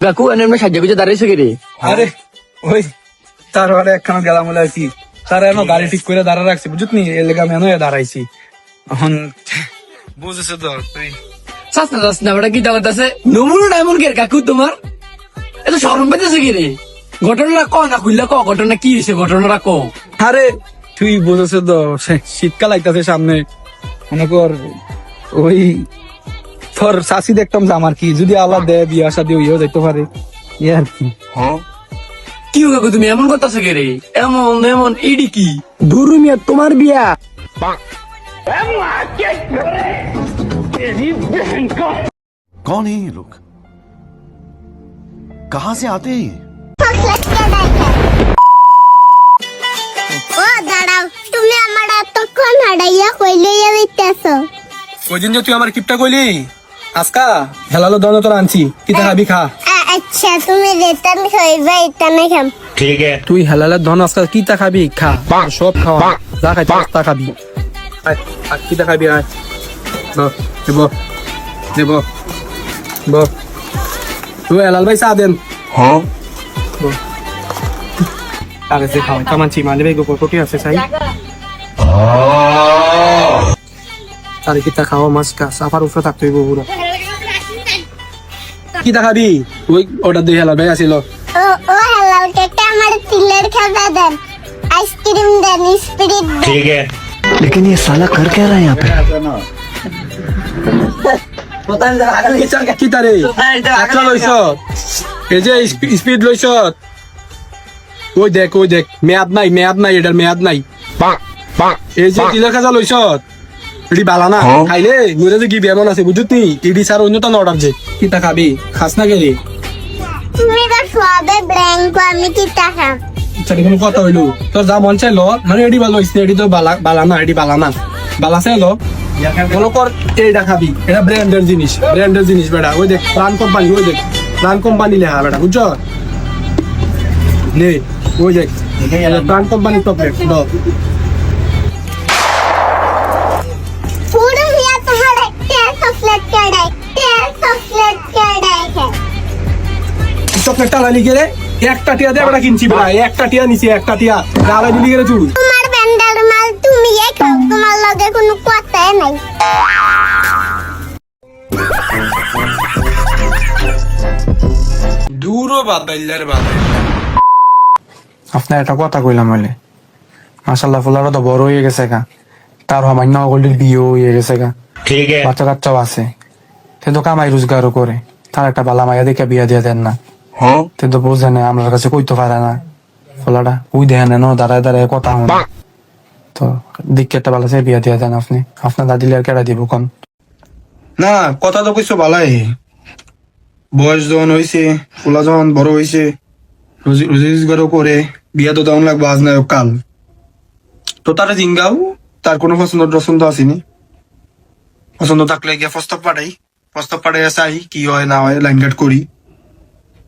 কাকু এনে সাহায্য করছে দাঁড়িয়েছে কে রে? আরে ওই তার ঘরে একখানা গেলাম বলে আছি, তারা এমন গাড়ি ঠিক করে দাঁড়া রাখছি বুঝুতনি, এলাকা আমি এনে দাঁড়াইছি এখন বুঝেছো তো তুই। সাসনা ওটা কি দাওয়াত আছে নমুনা এমন কে কাকু তোমার এত শরম পেতেছে কি রে? ঘটনাটা ক না খুললে ক, ঘটনা কি হয়েছে ঘটনাটা ক। আরে তুই বুঝেছো তো, শীতকাল আইতাছে সামনে, মনে কর ওই তোর শাসি দেখতাম যে আমার কি যদি আল্লাহ দেয় বিয়া শাদী হইয়াও যাইতে পারে ই আর কি। কি কাকু তুমি এমন করতেছো কে রে? এমন এমন ইডি কি ধুরু মিয়া তোমার বিয়া? कौन है ये लोग? कहां से आते हैं ये? ও দাঁড়াও, তুমি আমার এতক্ষণ হারাইয়া কই লইয়া যাইতেছো? ওই দিন যে তুই আমার কিপটা কইলি আজকা হেলালো দন তোর আনছি, কি খাবি খা। আচ্ছা তুমি রিটার্ন হইবে এটা না খাম। তুই হেলালের ধন আজকাল কি খাবি খা, সব খাওয়া যা খাইতে তা খাবি। আর কি খাবি? আয় দেব দেব দেব তুই হেলাল ভাই চা দেন। আরে সে খাওয়া কামানছি মানে ভাই গোপর কোটি আছে চাই আরে কিতা খাওয়া মাছ কা সাফার উপরে থাকতে হইব পুরো। কি খাবি? ওই অর্ডার দিয়ে হেলাল ভাই আসিল। ও হালাল কেটে আমার তিলের খাবার দেন, আইসক্রিম দেন, স্পিরিট দেন। लेकिन ये साला कर क्या रहा है यहाँ पे? কি তারে একটা লইছ, এই যে স্পিড লইছ, ওই দেখ মেয়াদ নাই এটার মেয়াদ নাই। এই যে তিলের খাজা লইছ এটি বালা না, খাইলে মুরে যে কি বেমন আছে বুঝুত নি, ইডি সার অন্যটা অর্ডার দে। কিতা খাবি খাস না গেলি? তুমি তো সবে ব্র্যাঙ্ক, আমি কি খাম? আচ্ছা কোনো কথা হইলো তোর যা মন চাইলো, মানে এটি ভালো হইছে, এটি তো বালা না, এটি বালা না, বালা চাইলো মনে কর এইটা খাবি, এটা ব্র্যান্ডের জিনিস বেটা। ওই দেখ প্রাণ কোম্পানি, ওই দেখ প্রাণ কোম্পানি লেখা বেটা বুঝছ নে, ওই দেখ প্রাণ কোম্পানি চকলেট। পুরো মিয়া তোমার একটা চকলেট কেডাই, চকলেট কেডাই খে। চকলেটটা লালি গেলে একটা টিয়া দিয়ে বেটা কিনছি বেটা, একটা টিয়া নিছি, একটা টিয়া আলাই দিলি গেলে চুল। তোমার ব্যান্ডার মাল তুমি খাও, তোমার লগে কোনো কথাই নাই। দূরও বাদাইলার আপনার একটা কথা কইলাম বলে মাশাল্লাহ ফুলারও তো বড় হয়ে গেছে গা, তার সামান্য অগলির বিয়েও হয়ে গেছে গা, বাচ্চা কাচ্চাও আছে, সে তো কামাই রোজগারও করে, তার একটা বালা মাইয়া দেখে বিয়া দিয়ে দেন না, সে তো বোঝে না, আমার কাছে কইতে পারে না ফোলাটা, ওই দেখেন না দাঁড়ায় কথা হন, তো দিকে একটা বালা বিয়া দিয়ে দেন আপনি, আপনার দাদিলে আর কেডা দিব কোন? না কথা তো কইছো ভালাই, বয়স যখন হয়েছে, পোলা যখন বড় হয়েছে, রোজগারও করে, বিয়া তো তেমন লাগবো আজ না কাল, তো তারা জিঙ্গাও, তার কোনো পছন্দ আসেনি, পছন্দ থাকলে গিয়া প্রস্তাব পাঠাই চাই, কি হয় না হয় লাইন কাট করি,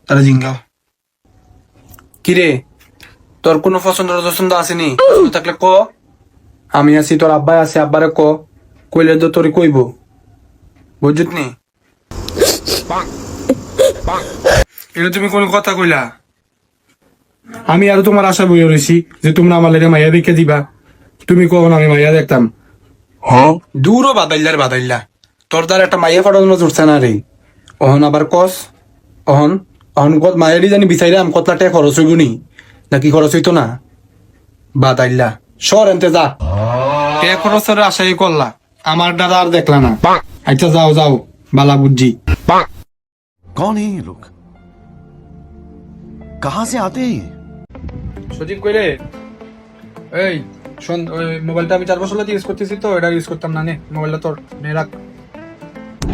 তারা জিঙ্গাও। কিরে তোর কোনো পছন্দ আসেনি? থাকলে ক, আমি আছি, তোর আব্বাই আছে, আব্বারে কইলে তো তোর কইব বুঝত নি। এটা তুমি কোন কথা কইলা? আমি আর তোমার আশা বই রয়েছি যে তোমরা আমার লেগে মাইয়া দেখে দিবা, তুমি কখন আমি মাইয়া দেখতাম? দূরও বাদাইল্লা তোর দ্বারা একটা মাইয়া ফাটানো চড়ছে না রে, অহন আবার কস, অহন কত মায়েরই জানি বিচাইরাম কতলা টাকা খরচ হইব নি, নাকি খরচ হইতো না? বাদাইল্লা সর এনতে যা, টাকা খরচের আশাই করলা, আমার দ্বারা আর দেখলা না। আচ্ছা যাও বালা বুঝছি। कौन है ये लोग? कहां से आते हैं ये? সজীব কইলে এই শোন, ওই মোবাইলটা আমি 4 বছর লাগে ইউজ করতেছি, তো এটা ইউজ করতাম না, নে মোবাইলটা তোর নে রাখ।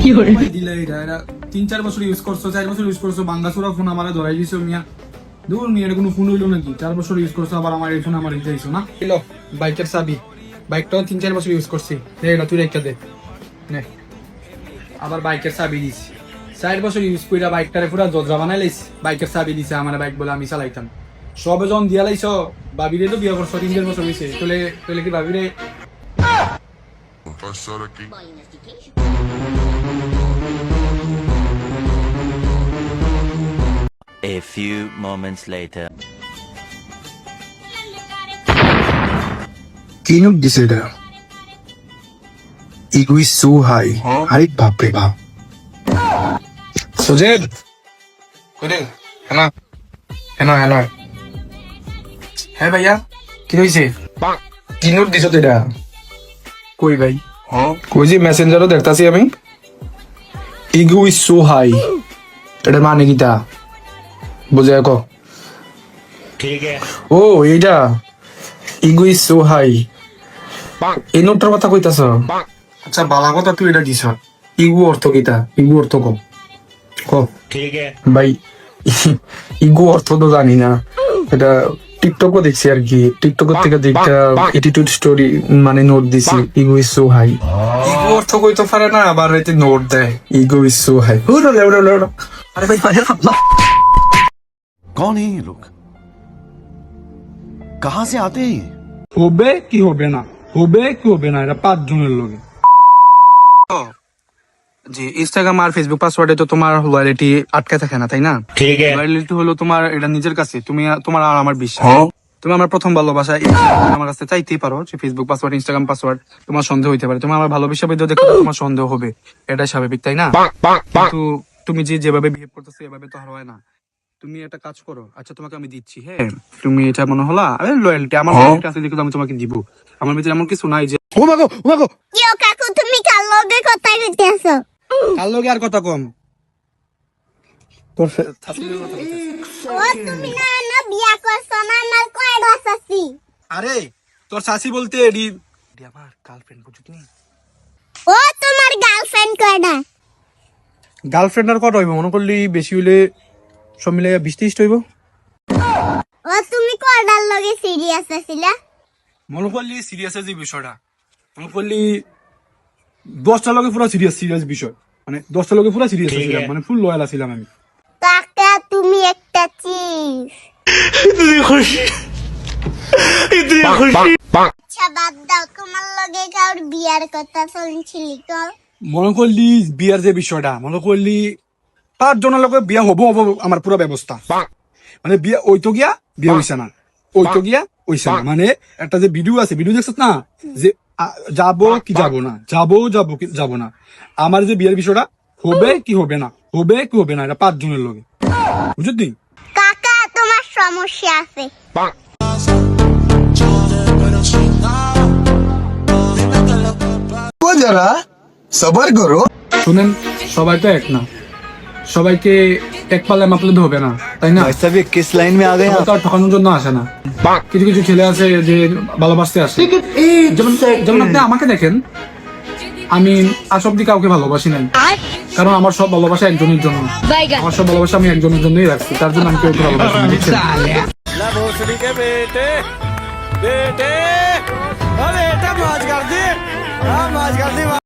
কি করে দিলে এটা 3-4 বছর ইউজ করছো, 4 বছর ইউজ করছো, বাঙ্গাসুরা ফোন আমারে ধরাই দিছো মিয়া, দূর মিয়া, এটা কোনো ফোন হইলো নাকি? 4 বছর ইউজ করছো, আবার আমার এই ফোন আমার দিতেইছো না। এলো বাইকের চাবি, বাইকটাও 3-4 বছর ইউজ করছি, নে এটা তুই রেখে দে, নে আবার বাইকের চাবি দিছি, 4 বছর ইউজ কইরা বাইকটারে পুরা জজরা বানাই লাইছ, বাইকের চাবি দিছে আমার, বাইক বলে আমি চালাইতাম, সবে যখন দিয়া লাইছ, ভাবিরে তো বিয়া করছো 3-4 বছর হইছে, তোলে কি ভাবিরে passar aqui. A few moments later. কি নোট দিছে এটা? Ego is so high. আরে বাপ রে বাপ। সুজেব কোনে হেনা হেনা হেনা হ্যাঁ ভাইয়া কি হয়েছে? কি নোট দিছ এটা? কই ভাই? কই যে মেসেঞ্জারও দেখতাছি আমি। ইগো ইজ সো হাই, এটা মানে কিটা বুঝে রাখো। ও এইটা ইগো ইজ সো হাই, এই নোটটার কথা কইতাছ? আচ্ছা বালা কথা তুই এটা দিছ। ইগো অর্থ কিটা? ইগো অর্থ কম ক ভাই। ইগো অর্থ তো জানি না, এটা টিকটকও দেখছি আর কি। টিকটকের থেকে যেটা অ্যাটিটিউড স্টোরি মানে নোট দিছি, ego is so high. Ego অর্থ কইতে পারে না, আবার এতে নোট দেয় ইগো ইজ সো হাই। আরে ভাই कौन है ये लोग? कहाँ से आते हैं ये? হবে কি হবে না, হবে কি হবে না, এটা 5 জনের লগে। জি ইনস্টাগ্রাম আর ফেসবুক পাসওয়ার্ডে তো তোমার লয়ালিটি আটকে থাকে না, তাই না? লয়ালিটি হলো তোমার এটা নিজের কাছে, তুমি তোমার আর আমার বিশ্বাস। তুমি আমার প্রথম ভালোবাসা, আমার কাছে চাইতেই পারো যে ফেসবুক পাসওয়ার্ড, ইনস্টাগ্রাম পাসওয়ার্ড। তোমার সন্দেহ হইতে পারে, তোমার আমার ভালোবাসা পেতে দেখো তোমার সন্দেহ হবে, এটাই স্বাভাবিক, তাই না? কিন্তু তুমি যেভাবে বিহেভ করতেছো এভাবে তো আর হয় না। তুমি একটা কাজ করো, আচ্ছা তোমাকে আমি দিচ্ছি, হ্যাঁ তুমি এটা মনে হলা আরে লয়ালিটি আমার লয়ালিটি আছে দেখে তো আমি তোমাকে দিব। আমার ভিতরে এমন কিছু নাই যে কিও কাকু তুমি কার লগে কথা কইতেছো? কার লগে আর কথা কম। তোর ও তুমি না না বিয়া করছো না, আমার কয়টা চাচি? আরে তোর শাসি বলতে এডি আমার গার্লফ্রেন্ড, বুঝলি? ও তোমার গার্লফ্রেন্ড কয়টা? গার্লফ্রেন্ড আর কত হইব? মনে করলি বেশি হইলে সব মিলে 20-30 হইব। ও তুমি কয়টার লগে সিরিয়াস আছিলা? মনে করলি সিরিয়াসের যে বিষয়টা, মনে করলি 10টা লগে পুরো সিরিয়াস বিষয়, মানে 10টা লগে পুরো সিরিয়াস ছিলাম, মানে ফুল লয়াল ছিলাম আমি। কাকা তুমি একটা চিজ। আচ্ছা বাদ দাও, তোমার লগে কার বিয়ার কথা শুনছিলি কল? মনে করলি বিয়ার যে বিষয়টা, মনে করলি 5 জনের লগে বিয়া হবো আমার পুরো ব্যবস্থা, মানে বিয়া ওইতো গিয়া বিয়া হইছে না, ওইতো গিয়া হইছে না। মানে একটা যে ভিডিও আছে, ভিডিও দেখছিস না যে যাবো কি যাবো না, যাবো কি যাবো না। আমার যে বিয়ের বিষয়টা হবে কি হবে না, হবে কি হবে না, এটা 5 জনের লগে, বুঝলি? কাকা তোমার সমস্যা আছে। जरा सबर करो। শুনেন, সবাই তো এক না, সবাইকে এক পাল্লায় মাপলে তো হবে না, তাই না? ऐसा भी किस लाइन में आ गए সবাই তো আর ঠকানোর জন্য আসে না। কিছু কিছু ছেলে আছে যে ভালোবাসতে আসে, যেমন যেমন আপনি আমাকে দেখেন, আমি আজ অব্দি কাউকে ভালোবাসি নাই, কারণ আমার সব ভালোবাসা একজনের জন্য, আমার সব ভালোবাসা আমি একজনের জন্যই রাখছি, তার জন্য আমি কেউ ভালোবাসি না, বুঝছেন?